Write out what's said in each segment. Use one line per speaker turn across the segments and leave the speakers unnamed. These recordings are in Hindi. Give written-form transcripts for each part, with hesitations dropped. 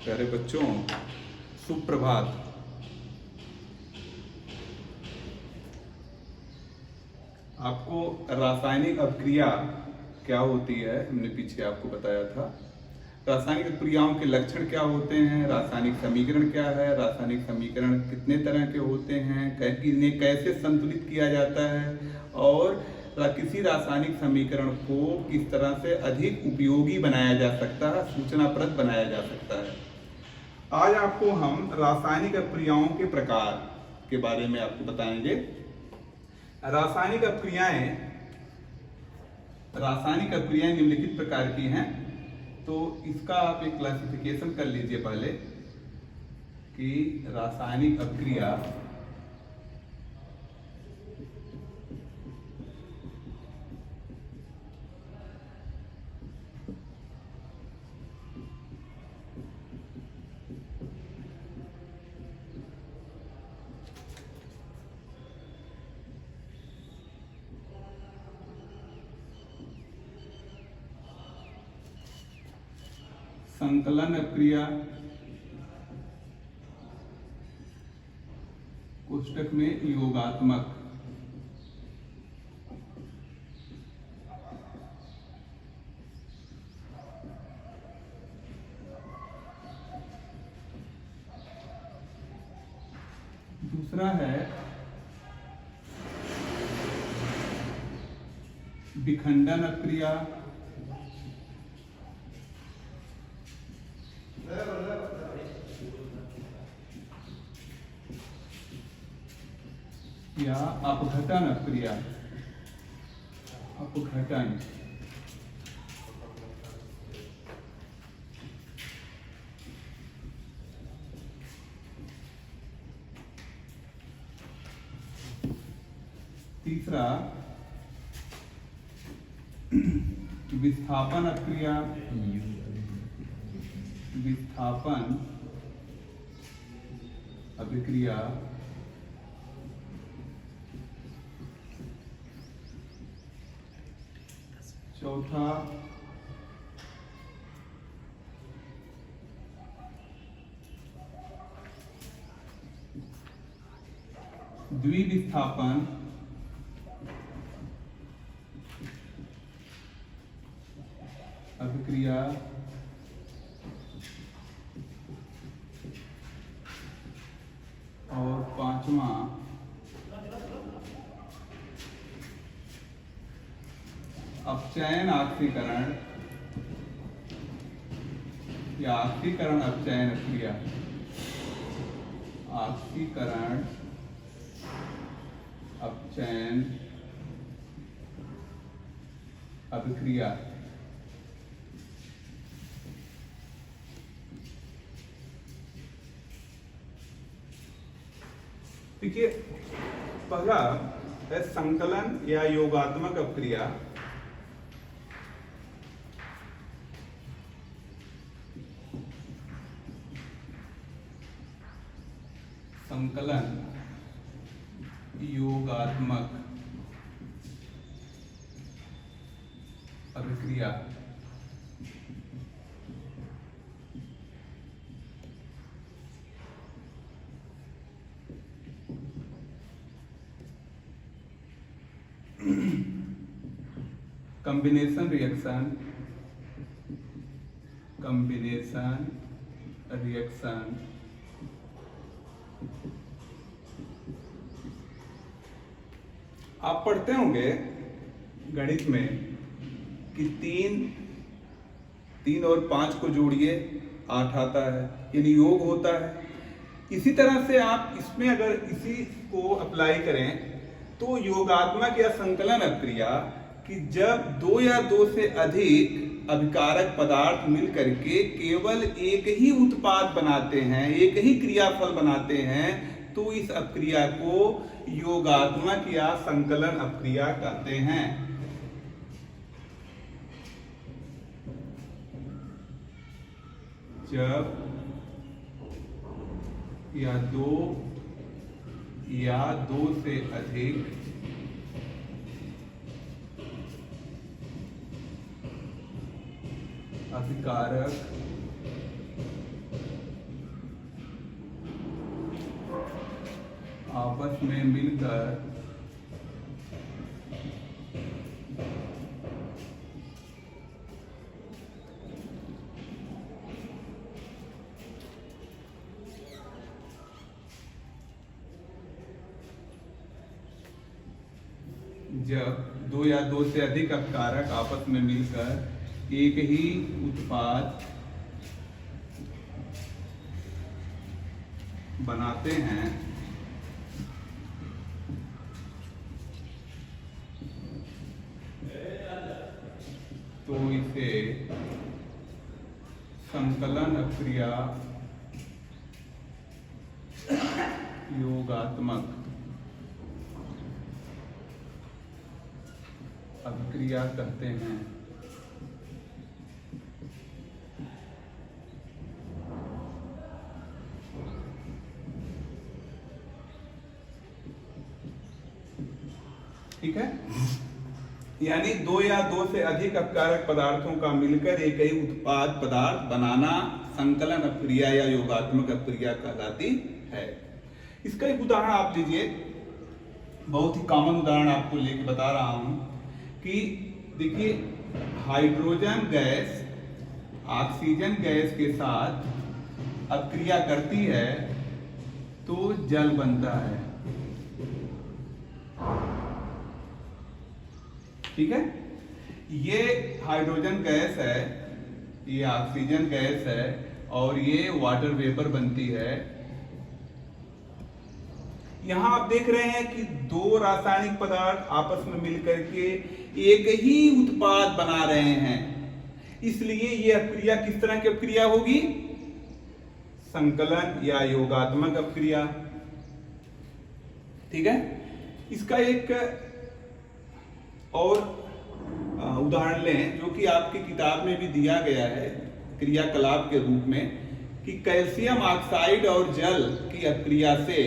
प्यारे बच्चों, सुप्रभात। आपको रासायनिक अभिक्रिया क्या होती है हमने पीछे आपको बताया था। रासायनिक अभिक्रियाओं के लक्षण क्या होते हैं, रासायनिक समीकरण क्या है, रासायनिक समीकरण कितने तरह के होते हैं, इन्हें कैसे संतुलित किया जाता है और किसी रासायनिक समीकरण को किस तरह से अधिक उपयोगी बनाया जा सकता है, सूचनाप्रद बनाया जा सकता है। आज आपको हम रासायनिक अभिक्रियाओं के प्रकार के बारे में आपको बताएंगे। रासायनिक अभिक्रियाएं निम्नलिखित प्रकार की हैं। तो इसका आप एक क्लासिफिकेशन कर लीजिए पहले कि रासायनिक अभिक्रिया संकलन अभिक्रिया कोष्टक में योगात्मक, दूसरा है विखंडन अभिक्रिया, या अपघटन अभिक्रिया, अपघटन। तीसरा विस्थापन अभिक्रिया, विस्थापन अभिक्रिया। चौथा द्विविस्थापन अभिक्रिया। और पांचवा अपचयन ऑक्सीकरण या ऑक्सीकरण अपचयन अभिक्रिया, ऑक्सीकरण अपचयन अभिक्रिया। देखिए, पहला है संकलन या योगात्मक अभिक्रिया। संकलन योगात्मक अभिक्रिया। Combination reaction, combination reaction. आप पढ़ते होंगे गणित में कि तीन और 5 को जोड़िए 8 आता है, यानी योग होता है। इसी तरह से आप इसमें अगर इसी को अप्लाई करें तो योगात्मक या संकलन अभिक्रिया कि जब 2 या 2 से अधिक अभिकारक पदार्थ मिल करके केवल एक ही उत्पाद बनाते हैं, एक ही क्रियाफल बनाते हैं, तो इस अभिक्रिया को योगात्मक या संकलन अभिक्रिया कहते हैं। जब या 2 से अधिक अभिकारक में मिलकर जब दो या दो से अधिक अपकारक आपस में मिलकर एक ही उत्पाद बनाते हैं तो इसे संकलन अभिक्रिया योगात्मक अभिक्रिया कहते हैं। ठीक है, यानी दो या दो से अधिक अपकारक पदार्थों का मिलकर एक ही उत्पाद पदार्थ बनाना संकलन अभिक्रिया या योगात्मक अभिक्रिया कहलाती है। इसका एक उदाहरण आप लीजिए, बहुत ही कॉमन उदाहरण आपको लेके बता रहा हूं कि देखिए, हाइड्रोजन गैस ऑक्सीजन गैस के साथ अभिक्रिया करती है तो जल बनता है। ठीक है, ये हाइड्रोजन गैस है, ये ऑक्सीजन गैस है और ये वाटर वेपर बनती है। यहां आप देख रहे हैं कि दो रासायनिक पदार्थ आपस में मिलकर के एक ही उत्पाद बना रहे हैं, इसलिए ये अभिक्रिया किस तरह की अभिक्रिया होगी? संकलन या योगात्मक अभिक्रिया। ठीक है, इसका एक और उदाहरण लें जो कि आपकी किताब में भी दिया गया है क्रियाकलाप के रूप में, कि कैल्शियम ऑक्साइड और जल की अभिक्रिया से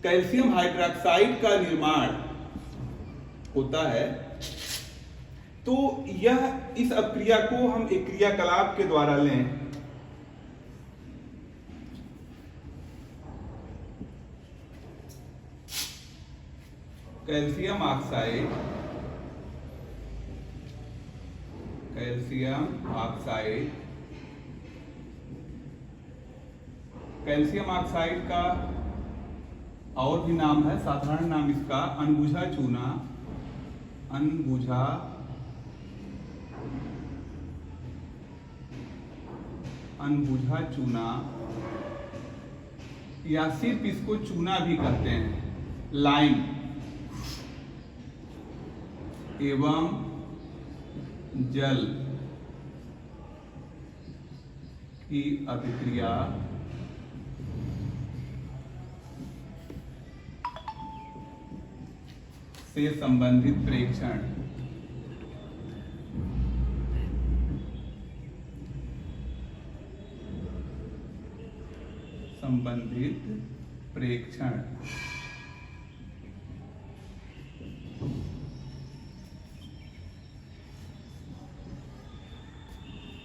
कैल्शियम हाइड्रोक्साइड का निर्माण होता है। तो यह इस अभिक्रिया को हम एक क्रियाकलाप के द्वारा लें कैल्शियम ऑक्साइड कैल्शियम ऑक्साइड का और भी नाम है, साधारण नाम इसका अनबुझा चूना, अनबुझा चूना या सिर्फ इसको चूना भी कहते हैं, लाइम एवं जल की अभिक्रिया से संबंधित प्रेक्षण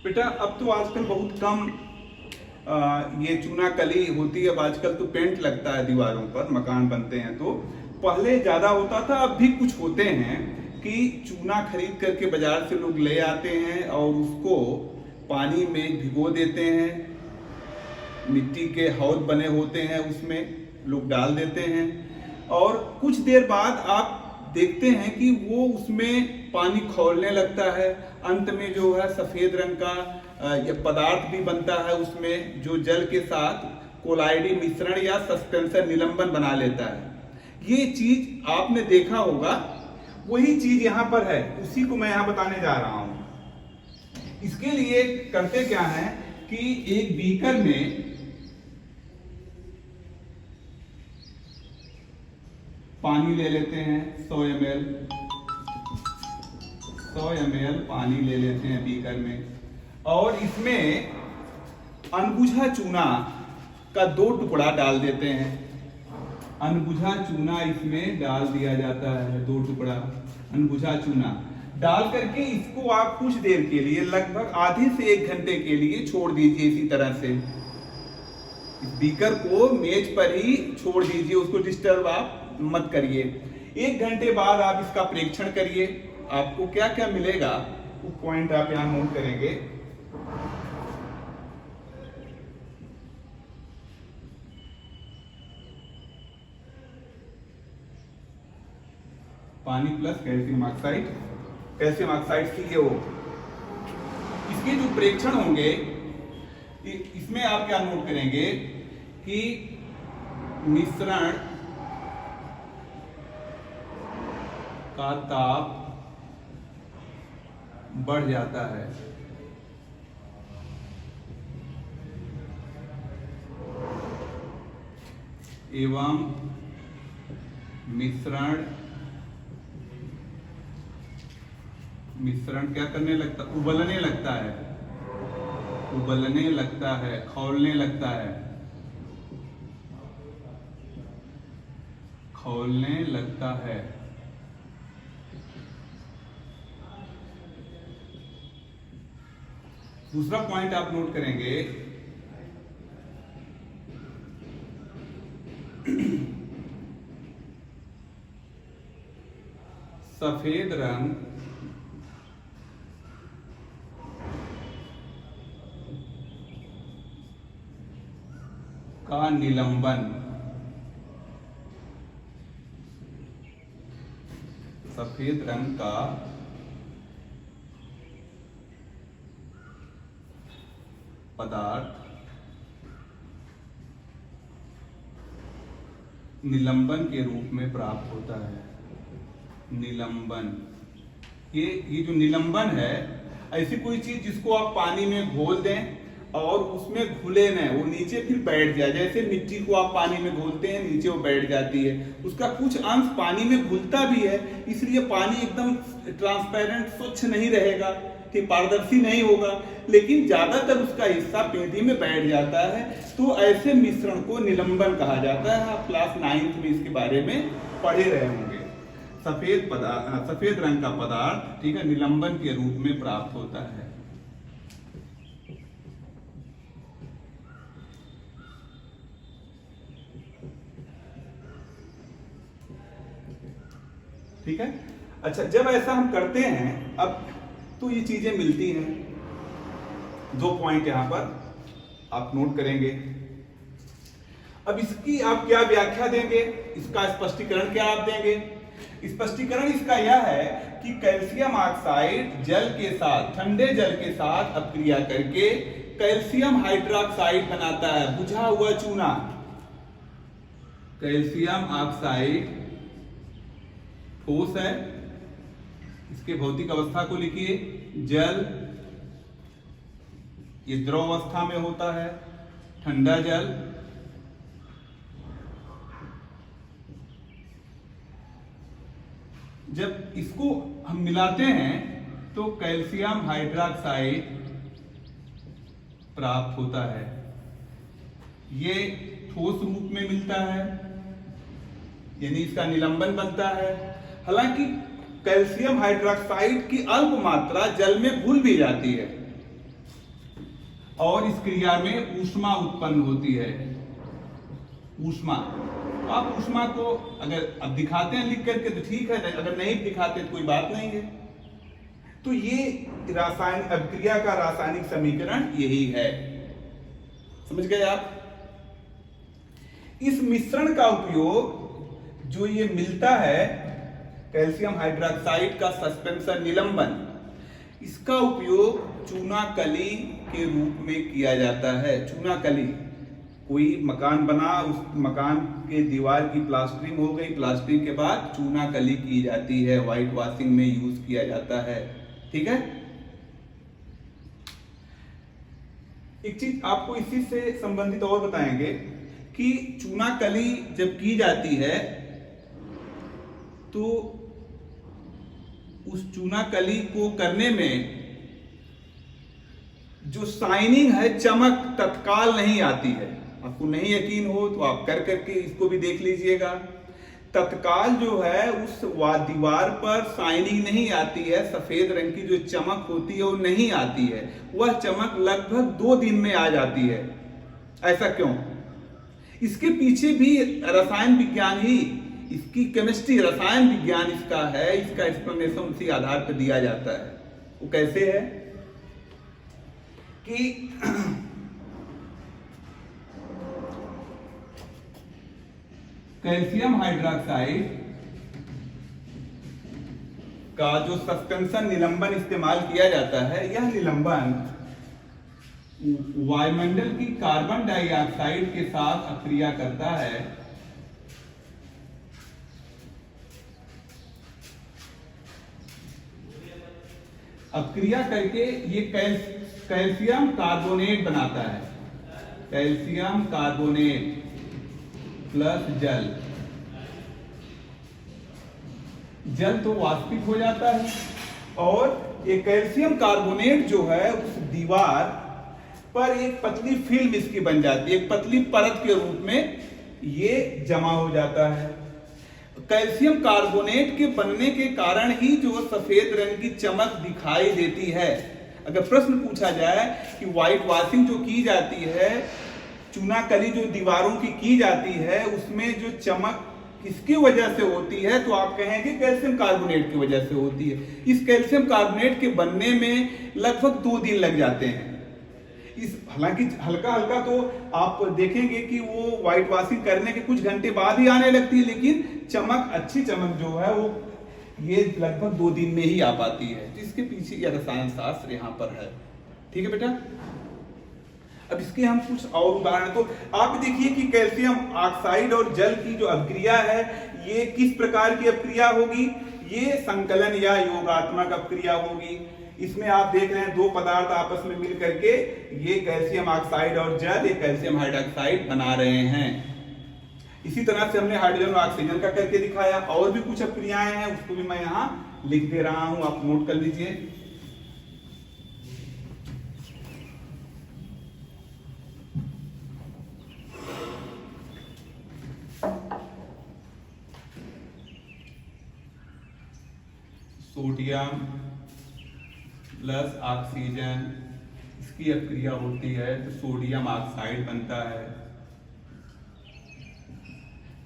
बेटा अब तो आजकल बहुत कम ये चूना कली होती है, अब आजकल तो पेंट लगता है दीवारों पर, मकान बनते हैं तो। पहले ज्यादा होता था, अब भी कुछ होते हैं कि चूना खरीद करके बाजार से लोग ले आते हैं और उसको पानी में भिगो देते हैं, मिट्टी के हौद बने होते हैं उसमें लोग डाल देते हैं और कुछ देर बाद आप देखते हैं कि वो उसमें पानी खौलने लगता है, अंत में जो है सफेद रंग का यह पदार्थ भी बनता है उसमें, जो जल के साथ कोलाइडी मिश्रण या सस्पेंशन निलंबन बना लेता है। ये चीज आपने देखा होगा, वही चीज यहाँ पर है, उसी को मैं यहाँ बताने जा रहा हूं। इसके लिए करते क्या है कि एक बीकर में पानी ले लेते हैं, 100 ml पानी ले लेते हैं बीकर में, और इसमें अनबुझा चूना का 2 टुकड़ा डाल देते हैं। अनबुझा चूना इसमें डाल दिया जाता है, 2 टुकड़ा अनबुझा चूना डाल करके इसको आप कुछ देर के लिए, लगभग आधे से 1 घंटे के लिए छोड़ दीजिए इसी तरह से। इस बीकर को मेज पर ही छोड़ दीजिए, उसको डिस्टर्ब आप मत करिए। 1 घंटे बाद आप इसका परीक्षण करिए, आपको क्या क्या मिलेगा वो पॉइंट आप यहां नोट करेंगे। पानी plus calcium oxide, calcium oxide CaO, इसके जो प्रेक्षण होंगे इसमें आप क्या नोट करेंगे कि मिश्रण का ताप बढ़ जाता है, एवं मिश्रण क्या करने लगता, उबलने लगता है, खौलने लगता है। दूसरा पॉइंट आप नोट करेंगे, सफेद रंग का निलंबन, सफेद रंग का पदार्थ निलंबन के रूप में प्राप्त होता है। निलंबन, ये जो निलंबन है, ऐसी कोई चीज जिसको आप पानी में घोल दें और उसमें घुले न, वो नीचे फिर बैठ जाए। जैसे मिट्टी को आप पानी में घोलते हैं, नीचे वो बैठ जाती है, उसका कुछ अंश पानी में घुलता भी है, इसलिए पानी एकदम ट्रांसपेरेंट स्वच्छ नहीं रहेगा, ठीक, पारदर्शी नहीं होगा, लेकिन ज्यादातर उसका हिस्सा पेंदी में बैठ जाता है। तो ऐसे मिश्रण को निलंबन कहा जाता है। आप क्लास 9th में इसके बारे में पढ़े रहे होंगे। सफेद रंग का पदार्थ, ठीक है, निलंबन के रूप में प्राप्त होता है। ठीक है, अच्छा, जब ऐसा हम करते हैं अब तो ये चीजें मिलती हैं। 2 पॉइंट यहां पर आप नोट करेंगे। अब इसकी आप क्या व्याख्या देंगे, इसका स्पष्टीकरण क्या आप देंगे? स्पष्टीकरण इसका यह है कि कैल्शियम ऑक्साइड जल के साथ, ठंडे जल के साथ अपक्रिया करके कैल्शियम हाइड्रोक्साइड बनाता है, बुझा हुआ चूना। कैल्शियम ऑक्साइड ठोस है, इसके भौतिक अवस्था को लिखिए, जल, ये द्रव अवस्था में होता है, ठंडा जल, जब इसको हम मिलाते हैं तो कैल्शियम हाइड्रोक्साइड प्राप्त होता है। ये ठोस रूप में मिलता है, यानी इसका निलंबन बनता है। हालांकि कैल्शियम हाइड्रोक्साइड की अल्प मात्रा जल में घुल भी जाती है और इस क्रिया में ऊष्मा उत्पन्न होती है। ऊष्मा, तो आप ऊष्मा को अगर अब दिखाते हैं लिख करके तो ठीक है, अगर नहीं दिखाते तो कोई बात नहीं है। तो ये रासायनिक अभिक्रिया का रासायनिक समीकरण यही है, समझ गए आप? इस मिश्रण का उपयोग जो ये मिलता है कैल्शियम हाइड्रोक्साइड का सस्पेंशन निलंबन, इसका उपयोग चूना कली के रूप में किया जाता है। चूना कली, कोई मकान बना, उस मकान के दीवार की प्लास्टरिंग हो गई, प्लास्टरिंग के बाद चूना कली की जाती है, व्हाइट वॉशिंग में यूज किया जाता है। ठीक है, एक चीज आपको इसी से संबंधित और बताएंगे कि चूना कली जब की जाती है तो उस चूना कली को करने में जो शाइनिंग है, चमक तत्काल नहीं आती है। आपको नहीं यकीन हो तो आप कर करके इसको भी देख लीजिएगा। तत्काल जो है उस दीवार पर शाइनिंग नहीं आती है, सफेद रंग की जो चमक होती है वो नहीं आती है। वह चमक लगभग 2 दिन में आ जाती है। ऐसा क्यों? इसके पीछे भी रसायन विज्ञान ही, इसकी केमिस्ट्री, रसायन विज्ञान इसका है, इसका एक्सप्लेनेशन उसी आधार पर दिया जाता है। वो कैसे है कि कैल्शियम हाइड्रोक्साइड का जो सस्पेंशन निलंबन इस्तेमाल किया जाता है, यह निलंबन वायुमंडल की कार्बन डाइऑक्साइड के साथ अक्रिया करता है अक्रिया करके ये कैल्शियम कार्बोनेट बनाता है, कैल्शियम कार्बोनेट प्लस जल। जल तो वाष्पित हो जाता है और ये कैल्शियम कार्बोनेट जो है उस दीवार पर एक पतली फिल्म इसकी बन जाती है, एक पतली परत के रूप में ये जमा हो जाता है। कैल्शियम कार्बोनेट के बनने के कारण ही जो सफेद रंग की चमक दिखाई देती है। अगर प्रश्न पूछा जाए कि व्हाइट वॉशिंग जो की जाती है, चूनाकली जो दीवारों की जाती है, उसमें जो चमक किसकी वजह से होती है, तो आप कहेंगे कैल्शियम कार्बोनेट की वजह से होती है। इस कैल्शियम कार्बोनेट के बनने में लगभग 2 दिन लग जाते हैं। इस हालांकि हल्का हल्का तो आप देखेंगे कि वो व्हाइट वॉशिंग करने के कुछ घंटे बाद ही आने लगती है, लेकिन चमक, अच्छी चमक जो है वो ये लगभग 2 दिन में ही आ पाती है। तो इसके पीछे यह रसायन शास्त्र यहाँ पर है। ठीक है बेटा। अब इसके हम कुछ और उदाहरण, तो आप देखिए कि कैल्शियम ऑक्साइड और जल की जो अभिक्रिया है, ये किस प्रकार की अभिक्रिया होगी। ये संकलन या योगात्मक अभिक्रिया होगी। इसमें आप देख रहे हैं 2 पदार्थ आपस में मिल करके ये कैल्शियम ऑक्साइड और जल, ये कैल्शियम हाइड्रोक्साइड बना रहे हैं। इसी तरह से हमने हाइड्रोजन और ऑक्सीजन का करके दिखाया। और भी कुछ अभिक्रियाएं हैं, उसको भी मैं यहाँ लिख दे रहा हूं, आप नोट कर लीजिए। सोडियम प्लस ऑक्सीजन, इसकी अभिक्रिया होती है तो सोडियम ऑक्साइड बनता है।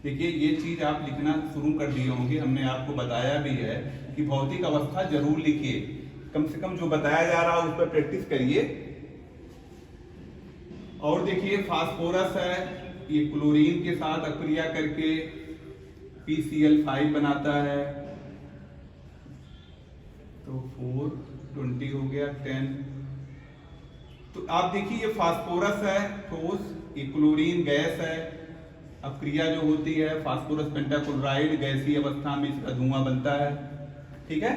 देखिए ये चीज आप लिखना शुरू कर दिए होंगे, हमने आपको बताया भी है कि भौतिक अवस्था जरूर लिखिए, कम से कम जो बताया जा रहा है उस पर प्रैक्टिस करिए। और देखिए फास्फोरस है, ये क्लोरीन के साथ अभिक्रिया करके PCl5 बनाता है, तो 420 हो गया 10। तो आप देखिए ये फास्फोरस है ठोस, ये क्लोरीन गैस है। अभिक्रिया जो होती है फास्फोरस पेंटाक्लोराइड, गैसीय अवस्था में इसका धुआं बनता है। ठीक है।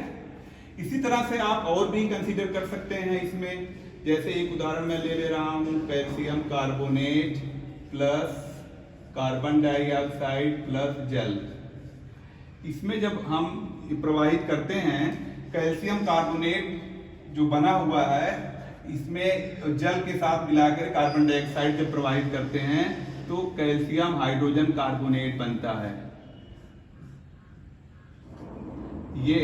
इसी तरह से आप और भी कंसीडर कर सकते हैं इसमें, जैसे एक उदाहरण मैं ले रहा हूं, calcium carbonate plus carbon dioxide plus जल। इसमें जब हम प्रवाहित करते हैं, कैल्शियम कार्बोनेट जो बना हुआ है, इसमें जल के साथ मिलाकर कार्बन डाइऑक्साइड जब प्रवाहित करते हैं तो कैल्शियम हाइड्रोजन कार्बोनेट बनता है। ये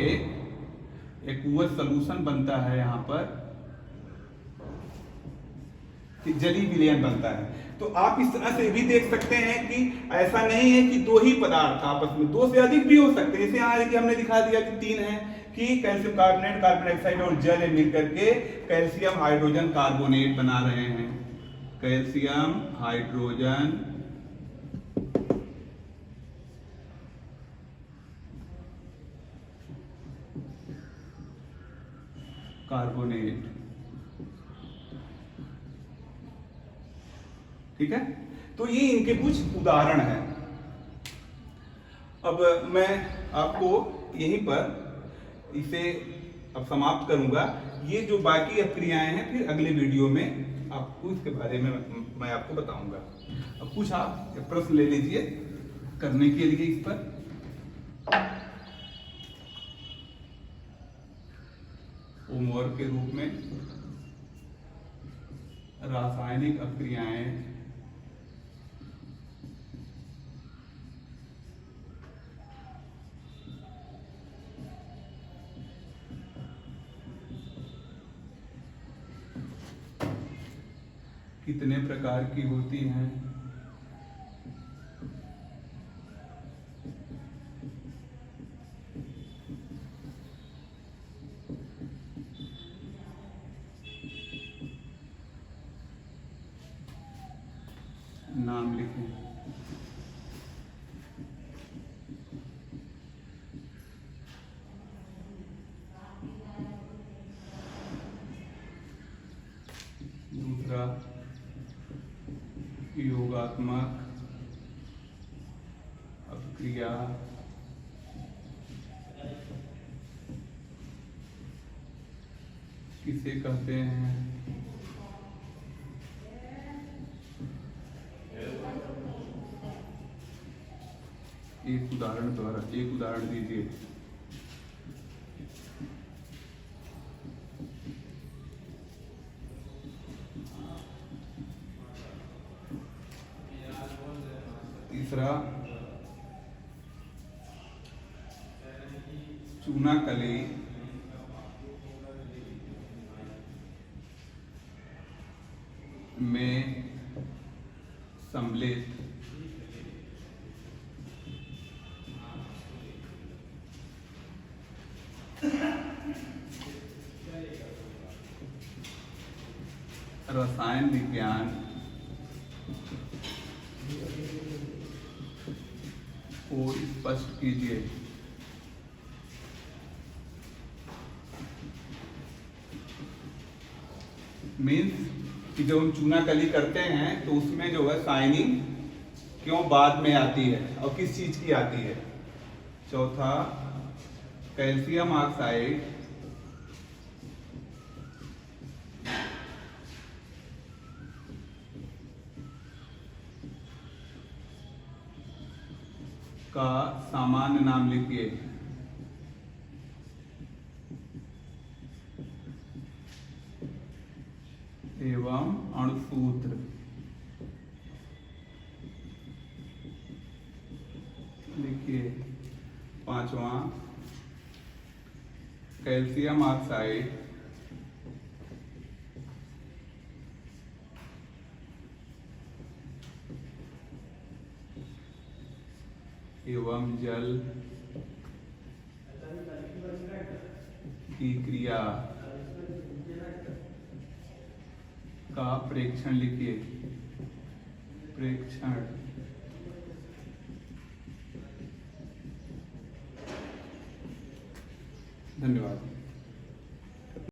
एक्वस सॉल्यूशन बनता है, यहाँ पर जली विलयन बनता है। तो आप इस तरह से भी देख सकते हैं कि ऐसा नहीं है कि 2 ही पदार्थ आपस में, 2 से अधिक भी हो सकते हैं। जैसे यहाँ हमने दिखा दिया कि 3 है, कि कैल्शियम कार्बोनेट, कार्बन डाइऑक्साइड और जल मिलकर के कैल्शियम हाइड्रोजन कार्बोनेट बना रहे हैं। Calcium hydrogen carbonate. ठीक है। तो ये इनके कुछ उदाहरण हैं। अब मैं आपको यहीं पर इसे अब समाप्त करूंगा। ये जो बाकी अभिक्रियाएं हैं फिर अगले वीडियो में आपको इसके बारे में मैं आपको बताऊंगा। अब कुछ आप प्रश्न ले लीजिए करने के लिए इस पर। होमवर्क के रूप में रासायनिक अभिक्रियाएं कितने प्रकार की होती हैं, जीवात्मक अपक्रिया किसे कहते हैं? एक उदाहरण दीजिए। तीसरा, चूनाकली में सम्मिलित रसायन विज्ञान को स्पष्ट कीजिए। मीन्स कि जब हम चूनाकली करते हैं तो उसमें जो है शाइनिंग क्यों बाद में आती है और किस चीज की आती है। चौथा, कैल्शियम ऑक्साइड का सामान्य नाम लिखिए। एवं अणुसूत्र लिखिए। पांचवा, कैल्शियम ऑक्साइड एवं जल की क्रिया का प्रेक्षण लिखिए। प्रेक्षण। धन्यवाद।